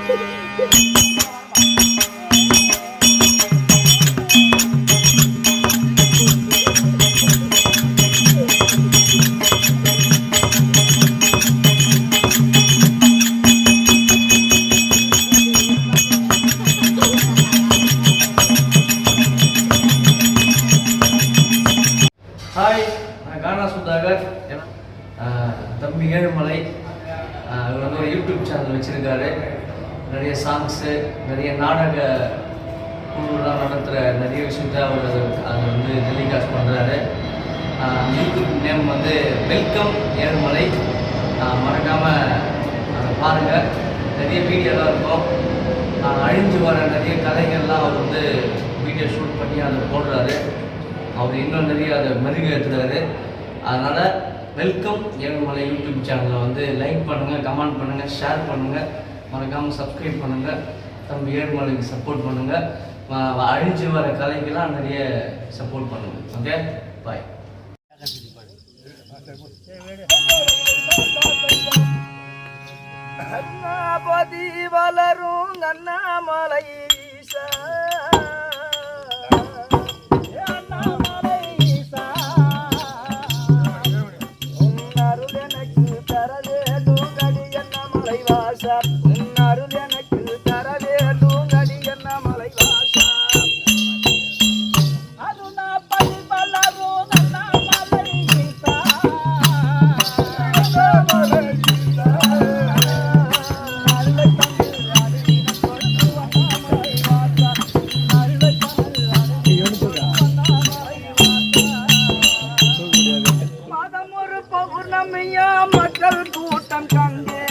Hi, நான் கானா சுதாகர். தம்பி ஏழுமலை இவர் வந்து ஒரு யூடியூப் சேனல் வச்சுருக்காரு. நிறைய சாங்ஸு, நிறைய நாடக குழுலாம் நடத்துகிற நிறைய விஷயத்த அவர் அதை வந்து டெலிகாஸ்ட் பண்ணுறாரு. யூடியூப் நேம் வந்து வெல்கம் ஏழுமலை. மறக்காமல் அதை பாருங்கள். நிறைய வீடியோலாம் இருக்கும். அழிஞ்சு வர நிறைய கலைகள்லாம் அவர் வந்து வீடியோ ஷூட் பண்ணி அதை போடுறாரு. அவர் இன்னும் நிறைய அதை மெருகேற்றுறாரு. அதனால் வெல்கம் ஏழுமலை யூடியூப் சேனலில் வந்து லைக் பண்ணுங்கள், கமெண்ட் பண்ணுங்கள், ஷேர் பண்ணுங்கள், மறக்காமல் சப்ஸ்கிரைப் பண்ணுங்கள். தம்பி ஏழுமலைக்கு சப்போர்ட் பண்ணுங்கள். அழிஞ்சு வர கலைக்கெல்லாம் நிறைய சப்போர்ட் பண்ணுங்கள். ஓகே, பாய். அண்ணாபதி வளரும் அண்ணாமலை மக்கள் கூட்டம் கண்டே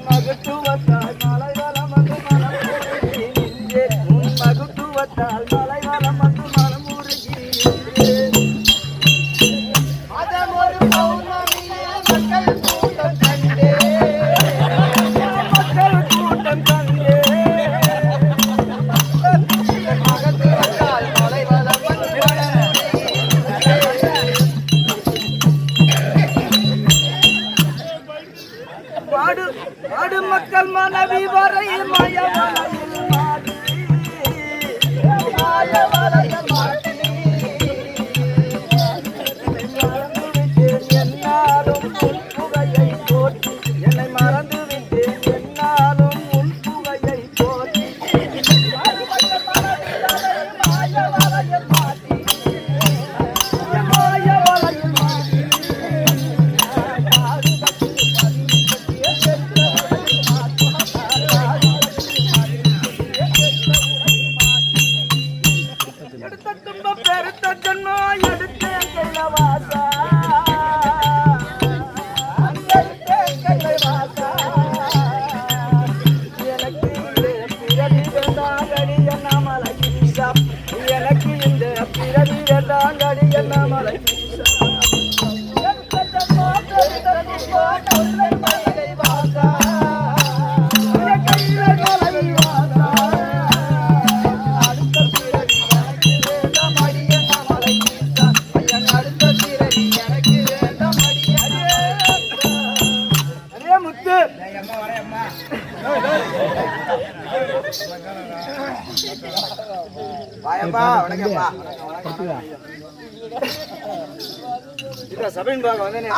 மகத்துவத்தால் மலை வளம் வந்து மகத்துவத்தால் மலை வளம் வந்து மனம் உருகி அதன் ஒரு பௌர்ணமியே மக்கள் கூட்டம் கண்டே மக்கள் கூட்டம் கண்டே மகத்துவத்தால் மலை வளம் பாடு மக்கள் மனைவி வரை மாயவலையில் மாடி மாயவலையில் மாடி மறந்து விட்டேன் என்னாலும் உன் புகையை போற்றி என்னை மறந்து விட்டேன் என்னாலும் உன் புகையை போற்றி மாயவலையில் மாடி மாயவலையில் மாடி பெருத்த ஜன்மா எடுத்தேன் கைலவாசா எடுத்தேன் கைலவாசா எனக்கு பிறவி வேண்டாங்கடி அண்ணாமலை ஈசா எனக்கு இந்த பிறவி வேண்டாங்கடி அண்ணாமலை ஈசா எடுத்த ஜன்மா பெருத்த ஜன்மா கைலை வாசா கைலை வாசா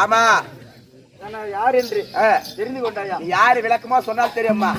ஆமா யார் என்று தெரிந்து கொண்டாயா? யாரு விளக்கமா சொன்னால் தெரியுமா?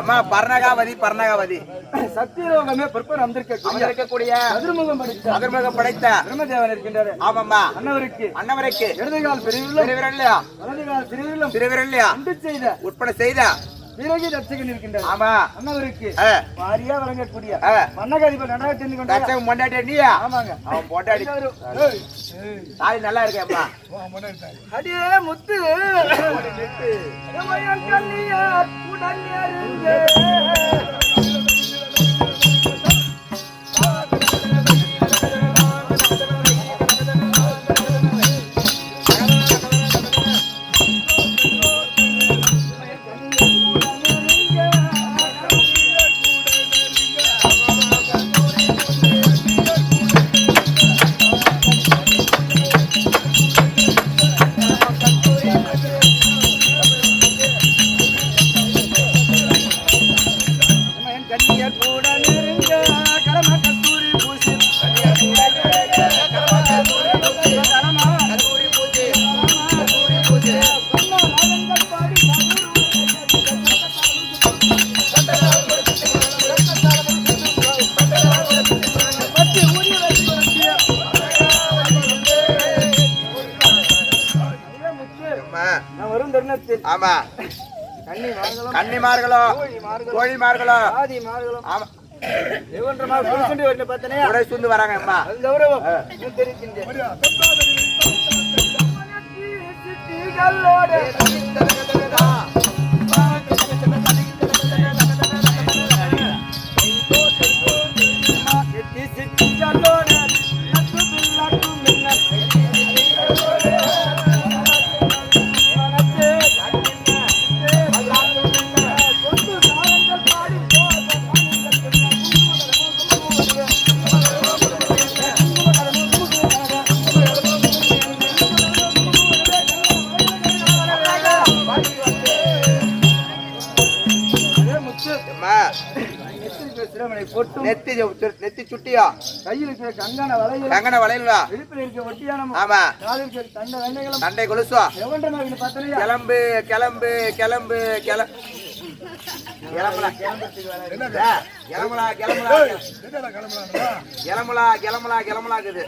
அம்மா பர்ணகாவதி பர்ணகாவதி சத்தியலோகமே பிற்பர் அமர்ந்திருக்கக்கூடிய அதிர்முகம் படைத்த பிரம்மதேவன் இருக்கின்றார். ஆமாம்மா அன்னவருக்கு இடதுகால் பெரியவிரலும் பெரியவிரல்லையா வலதுகால் சிறுவிரலும் திருவிரல்லையா உண்டு செய்த உட்பட செய்த வீரகி தட்சகன் இருக்கின்றார். ஆமா அன்னவருக்கு ஆ. வாரியா வழங்கக்கூடிய ஆ. மன்னகாதிபர் நன்றாக தெரிந்து கொண்டார். தச்சகம் பொண்டாட்டி நீயா ஆமாங்க. அவன் பொண்டாட்டி தாலி நல்லா இருக்கேம்மா அடியே முத்து இளமையன் கண்ணியார் உடன் நெருங்கே. ஆமா கன்னிமார்களோ கோழிமார்களோ ஆமா உடை சுந்து வராங்க அம்மா நெத்தி சுட்டியா கையில் இருக்கிற கங்கண வளையல் கங்கண வளையலா இடுப்பில் இருக்கிற ஒட்டியானம் ஆமா காலில் இருக்கிற தண்டை வெண்ணைகளும் தண்டை கொலுசுவா எவன்றமாக பார்த்தனையா கிளம்பு கிளம்பு கிளம்பு கிளம்பலாக்குது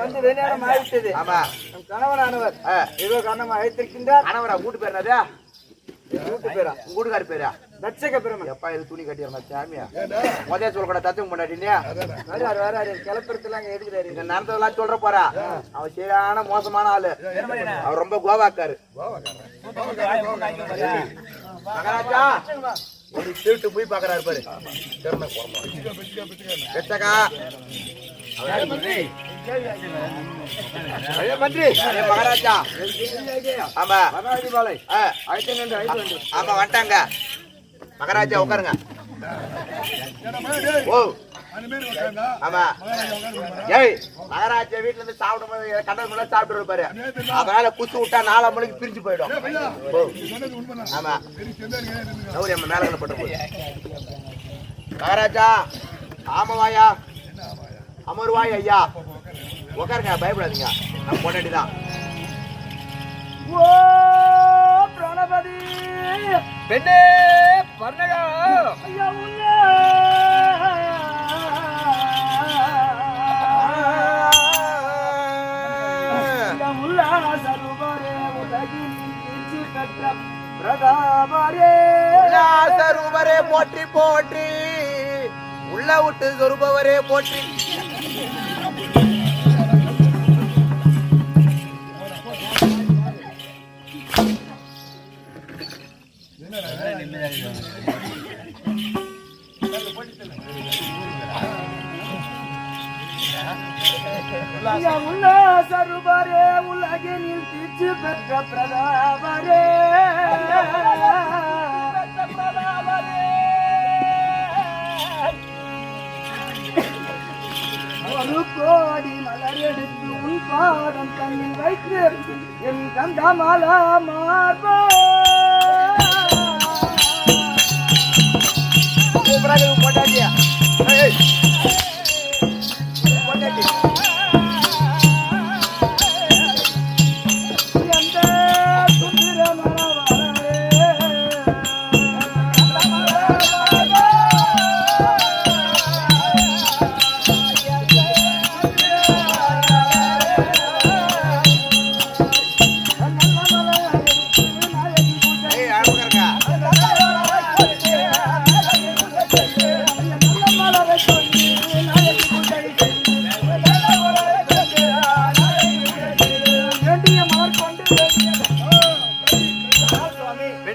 வந்து வெண்ணியானம் ஆயிட்டது. ஆமா கணவனானவர் ஏதோ காரணமா அழைத்திருக்கின்றார். கணவரா வீட்டு பேர் என்னது வீட்டு பேரா வீட்டுக்காரு பேரா தட்சக பிரமன். எப்பா இது துணி கட்டிடுறா சாமியா முதல்ல சொல்ல கூட தத்துவம் பண்ணாட்டினியா வராரு கிளப்புறதுலாம் அங்க எடுக்கிறாரு. இந்த நடந்ததெல்லாம் சொல்ற போறா அவன் சரியான மோசமான ஆளு அவர் ரொம்ப கோவாக்காரு மகாராஜா ஒரு திருட்டு போய் பாக்குறாரு பாரு மந்திரி மகாராஜா ஆமா ஆமா வந்துட்டாங்க மகாராஜா உட்காருங்க ஓ ஆமா ஏய் மகாராஜா வீட்டுல இருந்து சாப்பிடும் போது கண்டது முன்னாடி சாப்பிட்டு இருப்பாரு அதனால குத்து விட்டா 4 மணிக்கு பிரிஞ்சு போயிடும் ஆமா கௌரி அம்மா மேல போட்டு மகாராஜா ஆமாவாயா அமர்வாய் ஐயா உட்காருங்க பயப்படாதீங்க நம்ம பொண்டாட்டிதான் ஓ பிரணபதி பெண்ணே பர்ணகா ஐயா உள்ள சருபரே உலகில் இஞ்சி பெற்ற பிரதாபரே சருபரே போற்றி போற்றி உள்ள விட்டு சொருபவரே போற்றி உள்ள சருபரே உலகினில் தீச்சு பெற்ற பிரதாபரே ஒரு கோடி மலர் எடுத்து உன் பாதம் தன்னில் வைத்து என் கந்தமாலா மார்பா போட்டாச்சியா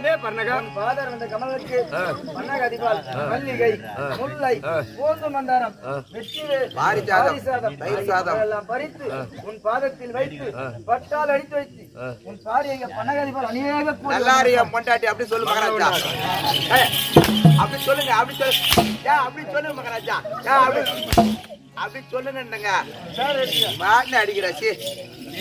உன் பாதர் வந்த கமலுக்கு பன்னக அதிபால் மல்லிகை முல்லை போந்து மந்தாரம் வெற்றிவேல் பாரிசாதம் எல்லாம் பறித்து உன் பாதத்தில் வைத்து பட்டால் அடித்து வைத்து உன் பாரி எங்க பன்னக அதிபால் அநேக எல்லாரையும் பொண்டாட்டி அப்படி சொல்லு மகாராஜா. அப்படி சொல்லுங்க, அப்படி சொல்லு. அப்படி சொல்லுங்க மகாராஜா. அப்படி சொல்லுங்க. மாட்டு அடிக்கிறாச்சு. நீ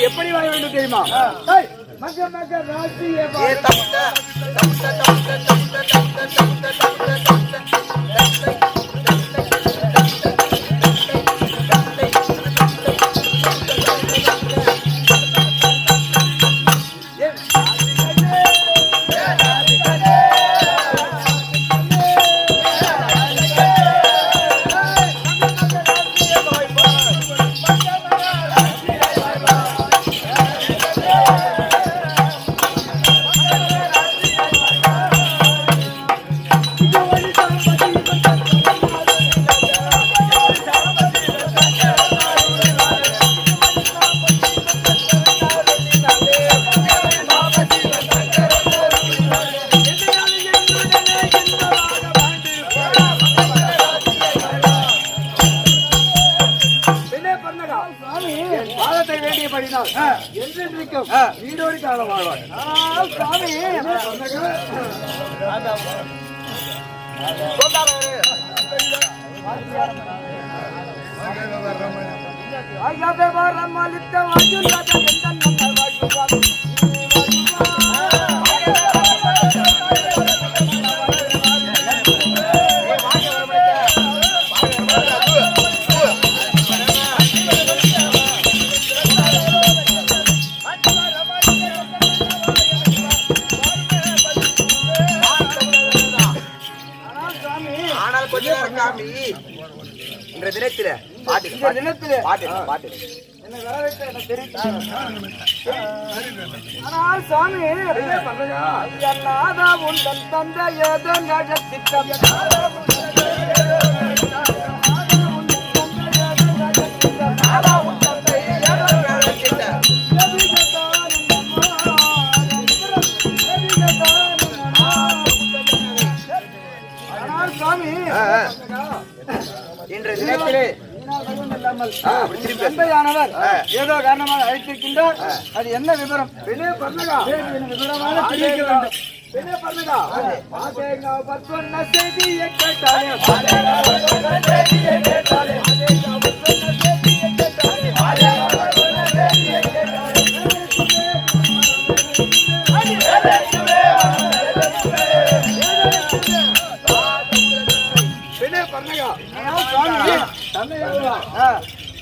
எப்படி வாங்க வேண்டும் தெரியுமா? பாதத்தை வேண்டியபடினால் என்றென்றைக்கும் வீடோடி காலம் வாழ்வார். சாமி இன்றைய தினத்திலே பாட்டு ஆனால் சாமி உந்தன் தந்தை ஏதோ திட்டம் இன்றைய தினத்திலே தந்தையானவர் ஏதோ காரணமாக அழைத்திருக்கின்றார். அது என்ன விவரம்? விவரமாக தெரிவிக்க வேண்டும். செய்தியை கேட்டாலே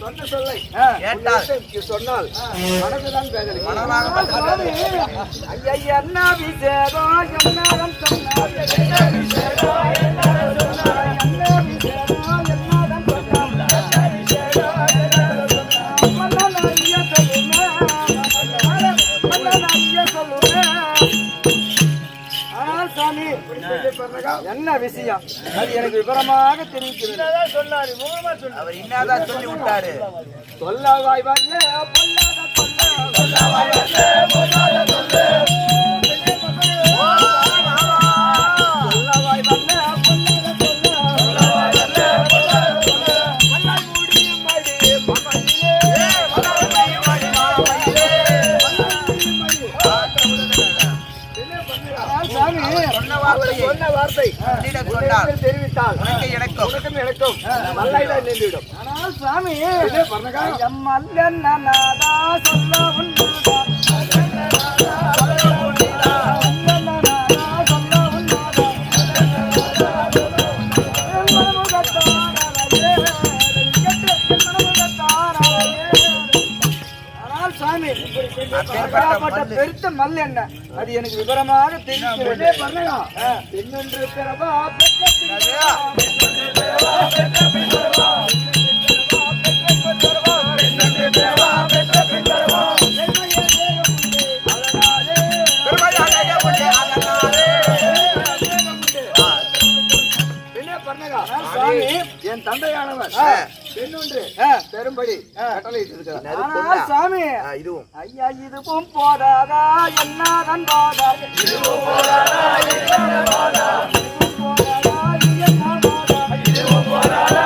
சொன்ன சொல்லை சொன்னால் மனதுதான் பேதலி. ஐயா என்ன விசேதம் என்னதான் சொன்னார் என்ன விஷயம் அது எனக்கு விவரமாக தெரிவிக்கிறது சொன்னாரு. அவர் என்னதான் சொல்லி விட்டாரு? சொல்லாவாய் வரல பொல்லாத சொல்லாவாய் வரல பொல்லாத சொல்லாவாய் வரல சொன்ன வார்த்தை தெரிவித்தால் எனக்கும் மல்லைதான் நின்றுவிடும். ஆனால் சுவாமி மல்லன்னாதா சொல்ல பெருத்த மல் என்ன அது எனக்கு விவரமாக தெரிவிக்கிறது. இன்னொன்று பிறவா என் தந்தையானவர் பெண்ணொன்று பெரும்படி கட்டளை ஆனால் சாமி இதுவும் ஐயா இதுவும் போதாதா என்னதான் போதா இதுவும் போதாதா என்னதான் போதா இதுவும் போதாதா என்னதான் போதா இதுவும் போதாதா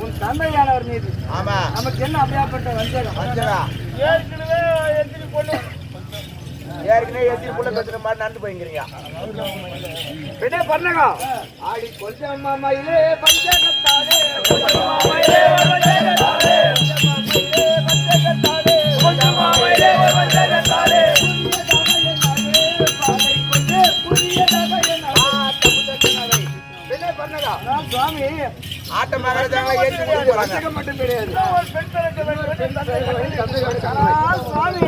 உன் தந்தையானவர் மீது ஆமா நமக்கு என்ன அப்படியாப்பட்ட வஞ்சகம் ஏற்கனவே எத்திரி பொண்ணு பேசுற மாதிரி நடந்து போய்க்கிறீங்க என்ன பண்ணுங்க ஆடி கொஞ்சம் மாமையிலே பஞ்சகத்தாலே கொஞ்சம் மாமையிலே பஞ்சகத்தாலே கொஞ்சம் மாமையிலே பஞ்சகத்தாலே சுவாமி ஆட்ட மகாராஜாங்க மட்டும் கிடையாது சுவாமி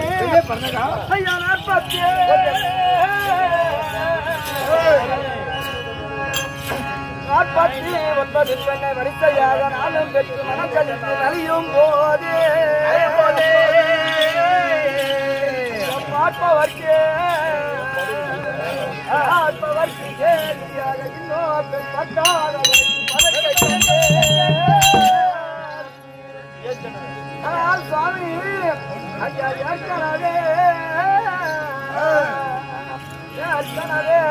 நாற்பத்தி 9 பெண்ணை வரிசையாக நாளும் பெற்று மனக்கழித்து நலியும் போதே பார்ப்பவர்க்கே சுவாமி ஐயா ஏற்கனவே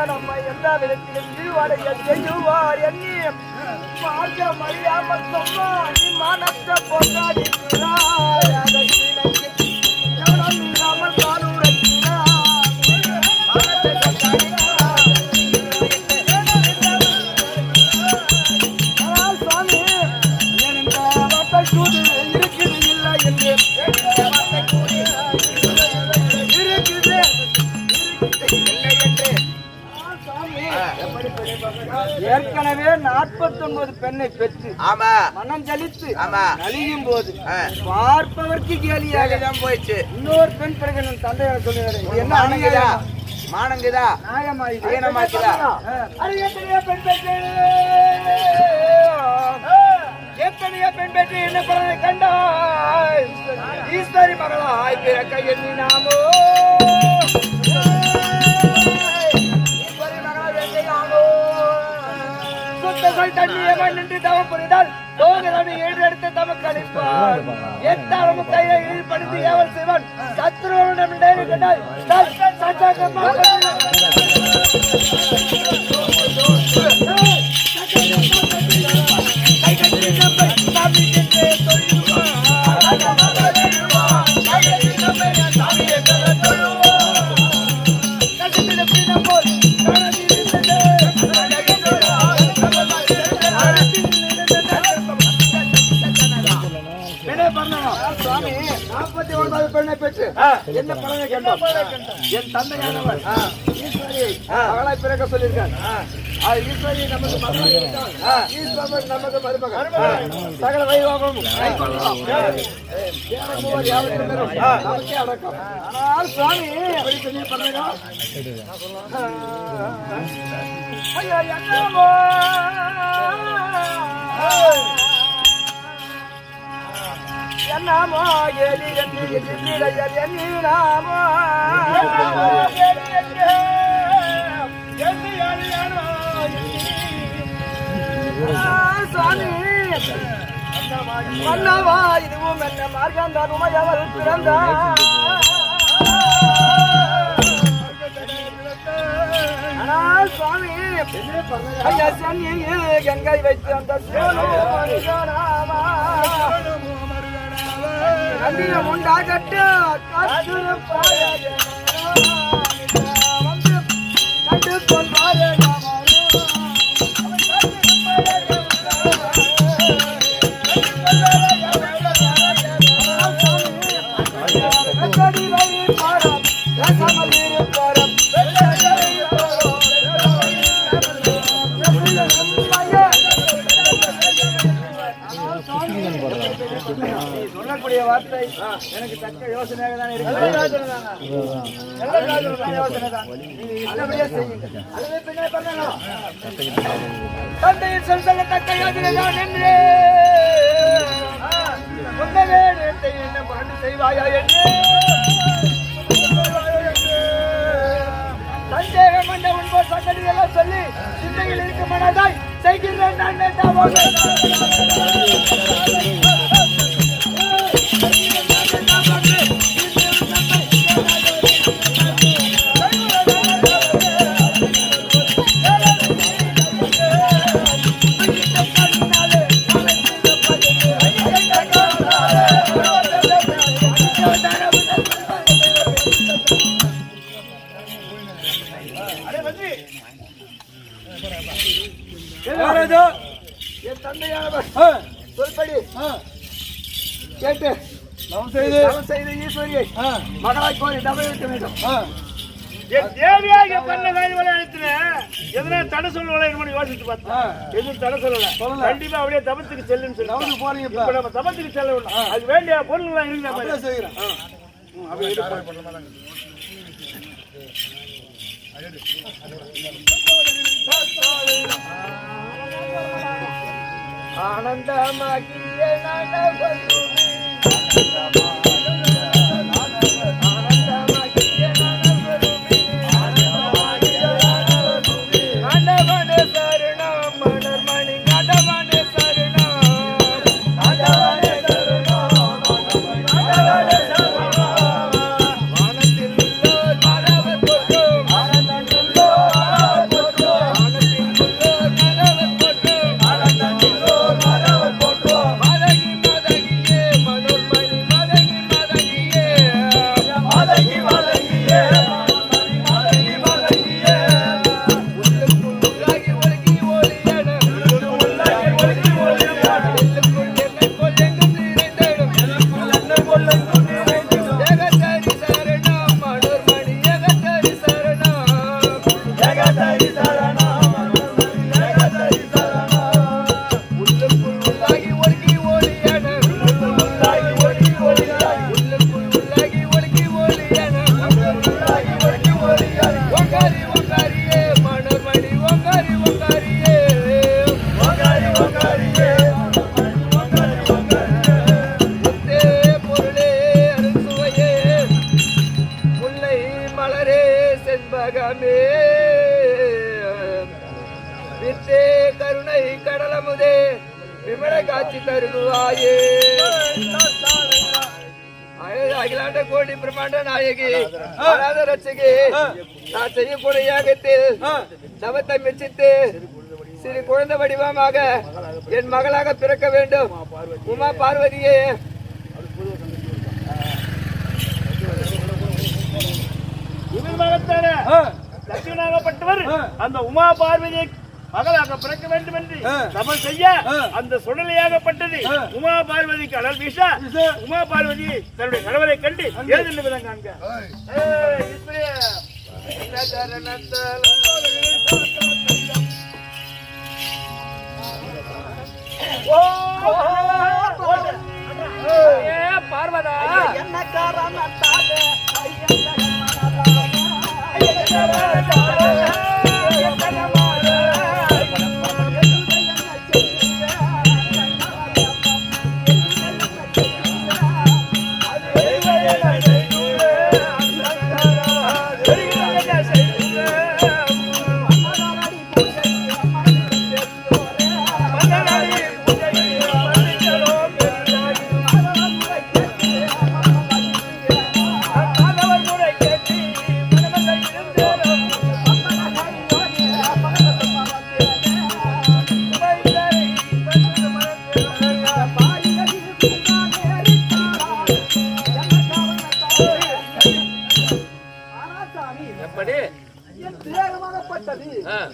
நம்ம எந்த விதத்திலும் ஈடுபடைய செய்வார் எண்ணி பார்க்க மறியாமல் சொன்னா நீ மானத்தை போராடிக்கிறார் இல்லாமல் ஏற்கனவே 49 பெண்ணை பெற்று மனம் ஜலித்து நலியும் போது பார்ப்பவர்க்கு கேலியாக தான் போயிடுச்சு. இன்னொரு பெண் பிறகு தந்தையார் சொல்லுவாரு என்ன அணுகுதா மானங்குதா நியாயமாக்குதா எத்தனையோ பெண் பெற்று என்ன பலனை கண்டாய் ஈஸ்வரி மகளாய் பிறக்க எண்ணினாமோ தண்ணியவன் நின்று தவம் புரிந்தால் எடுத்து தமக்கு அளிப்பார் எத்தாலும் கையை ஈடுபடுத்தி ஏவல் செய்வான் சத்ருவனிடம் கண்டால் சுவாமி 49 பெண்ணை பெற்று என்ன பலனை கண்டோம் என் தந்தையானவர் ஈஸ்வரியை அவளாய் பிறக்க சொல்லியிருக்கார். ஈஸ்வரி நமக்கு ஈஸ்வரன் நமக்கு மருமகன் சகல வைபவமும் நமக்கே அடக்கம். ஆனால் சுவாமி எப்படி சொல்லி பண்ணுங்க ஐயா என்னமோ நாமோ எலி எண்ணி நாமோ சுவாமி மன்னவா இதுவும் என்ன மார்க்கந்தான் உமையவள் பிறந்தார். ஆனால் சுவாமி ஐயா சென்னையில் கங்கை வைத்து அந்த கண்ணியம் உண்டாகட்டு வந்து கண்டு கொள்வாரு சொல்லக்கூடிய வார்த்தை எனக்கு தக்க யோசனையாக தான் இருக்கு. தந்தையின் சொல்லத்தக்க யோசனை தான் என்று முன்னவே நேர்த்தை என்ன புரண்டு செய்வாயா என்று சந்தேகம் என்ற உண்போர் சங்கதியெல்லாம் சொல்லி சிந்தையில் இருக்கும் மனதாய் செய்கின்றேன் நான் என் தந்தையானவர் சொல்படி கேட்டு தவம் செய்து ஈஸ்வரியை மகளாய் கோரி தவறிக்க வேண்டும். என் தேவியாக பண்ண காரியங்களை அழைத்தினேன். எதனா தடை சொல்லுவா யோசிச்சு பார்த்தேன். எதுவும் தடை சொல்லல. கண்டிப்பா அப்படியே தபத்துக்கு செல்லுன்னு சொல்லி போறீங்க. இப்ப நம்ம தபத்துக்கு செல்ல வேண்டாம். அது வேண்டிய பொருள் எல்லாம் இருக்கு. செய்யறேன். ஆனந்தமாகிய வித்தே கருணை கடலமுதே விமல காட்சி தருவாயே. அகிலாண்ட கோடி பிரம்மாண்ட நாயகி அநாத ரட்சகி, நான் செய்யக்கூடிய யாகத்தில் தவத்தை மெச்சித்து சிறு குழந்தை வடிவமாக என் மகளாக பிறக்க வேண்டும். உமா பார்வதியே லட்சுமணாகப்பட்டவர் அந்த உமா பார்வதியை மகளாக பிறக்க வேண்டும் என்று தபம் செய்ய அந்த சுடலையாகப்பட்டது உமா பார்வதிக்கு அனல் வீச உமா பார்வதி தன்னுடைய கணவரை கண்டு ஏதென்று விதம் காண்க. பார்வதா என்ன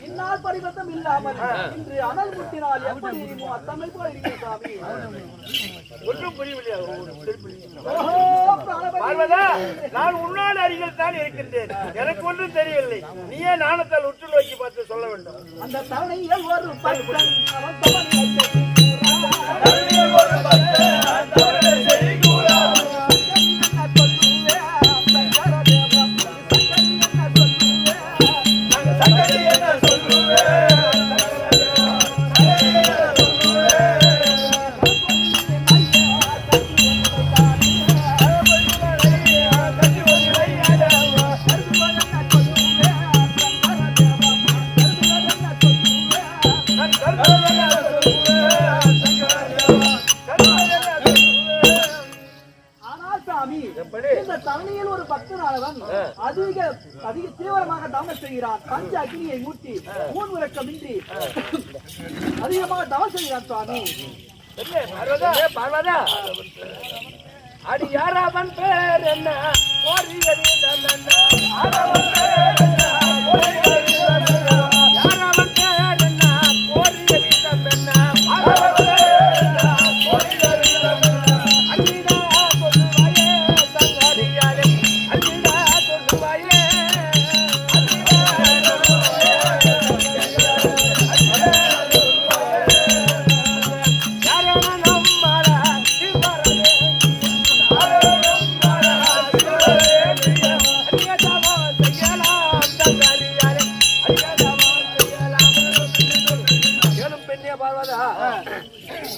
இந்நாள் பரிவர்த்தம் இல்லாமல் இன்று அனல் முட்டினால் எப்படி இருக்குமோ அத்தமை போல இருக்கிற சாமி. ஒன்றும் புரியவில்லை. நான் உன்னோட அருகில் தான் இருக்கின்றேன். எனக்கு ஒன்றும் தெரியவில்லை. நீயே நாணத்தால் உற்று நோக்கி பார்த்து சொல்ல வேண்டும். அந்த தவணையில் ஒரு பட்டன் சுவாமி, இந்த தவணையில் ஒரு பக்தனானவன் அதிக தீவிரமாக தவம் செய்கிறான். பஞ்ச அக்னியை மூட்டி மூன் விளக்கமின்றி அதிகமாக தவம் செய்கிறான் சுவாமி. பார்வதா, அடி யாராவன் பேர் என்ன?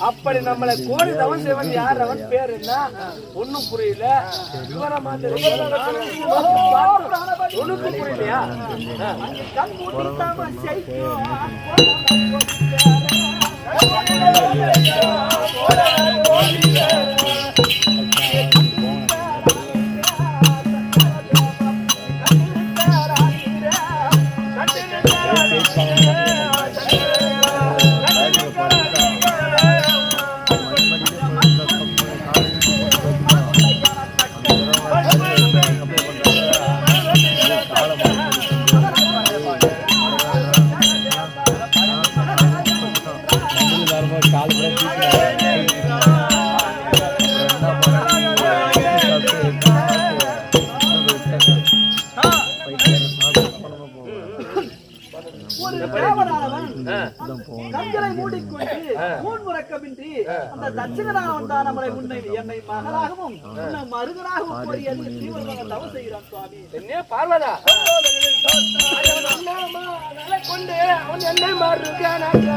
அப்படி நம்மளை கோடி தவம் செய்வன் யார்? அவன் பேர் என்ன? ஒண்ணும் புரியல. ஒண்ணுக்கும் புரியலையா? கண்களை மூடிக்கொண்டு மூன் முறக்கமின்றி அந்த தட்சிணனாவன் தான் நம்மளை என்னை மகளாகவும் மருகனாகவும் கோரியது தீவிரமாக தவம் செய்கிறான் சுவாமி. என்ன பார்வதா, கொண்டு அவன் என்னை மருகனாக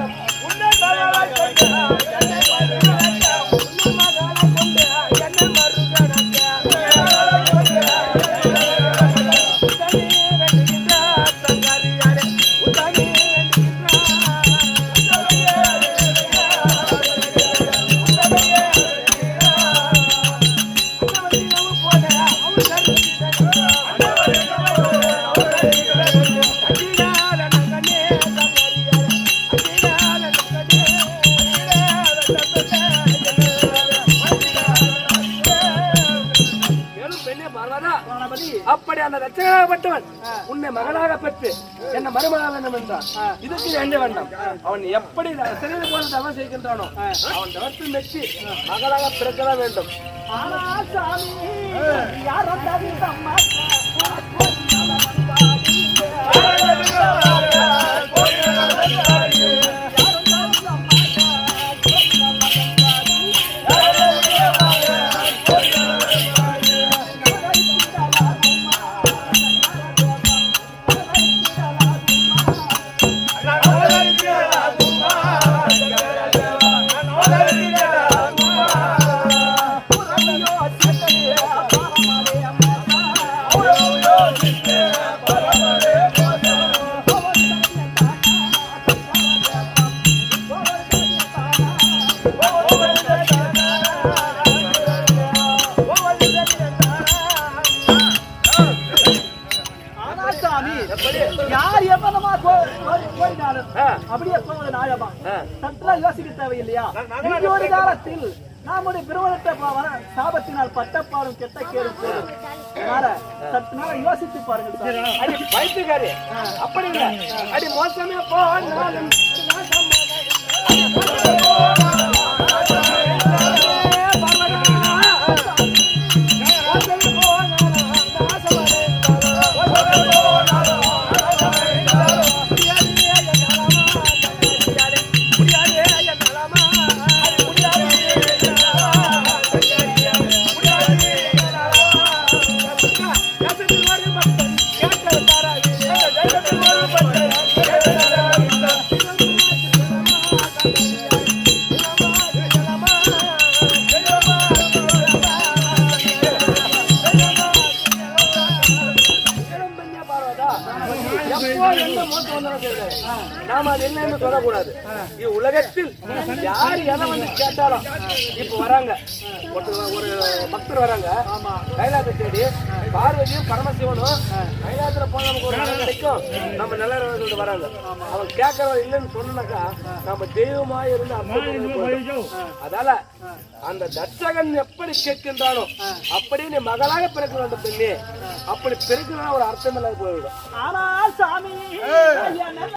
அப்படி அந்த ரட்சகப்பட்டவன் உன்னை மகளாக பெற்று என்ன மருமகளாக வேண்டும் என்றான். இதுக்கு வேண்ட வேண்டாம். அவன் எப்படி சிறையில் போல தவம் செய்கின்றானோ அவன் தவத்தில் மெச்சி மகளாக பிறக்கதான் வேண்டும். அப்படியே போவது நியாயமா? சற்றா யோசிக்க தேவையில்லையா? ஒரு காலத்தில் நம்முடைய பிரபலத்தை சாபத்தினால் பட்டப்பாடும் கெட்ட கேடு போதும். சற்று நாள் யோசித்து பாருங்கள். அடி வைத்துக்காரு, அப்படி இல்லை. அடி மோசமே போனாலும் சம்பந்தம் செய்யறாரு. நாம அது என்னன்னு சொல்லக்கூடாது. இது உலகத்தில் யார் எதை வந்து கேட்டாலும் இப்ப வராங்க, ஒரு பக்தர் வராங்க கைலாசத்தை தேடி, பார்வதியும் பரமசிவனும் கைலாசத்துல போன நமக்கு ஒரு நல்ல கிடைக்கும், நம்ம நல்ல வராங்க. அவங்க கேட்கறவங்க இல்லைன்னு சொன்னாக்கா நம்ம தெய்வமா இருந்து அர்த்தம். அதால அந்த தட்சகன் எப்படி கேட்கின்றானோ அப்படி நீ மகளாக பிறக்க வேண்டும் பெண்ணே, அப்படி பிறகுனா ஒரு அர்த்தம் இல்லாத போயிடும்.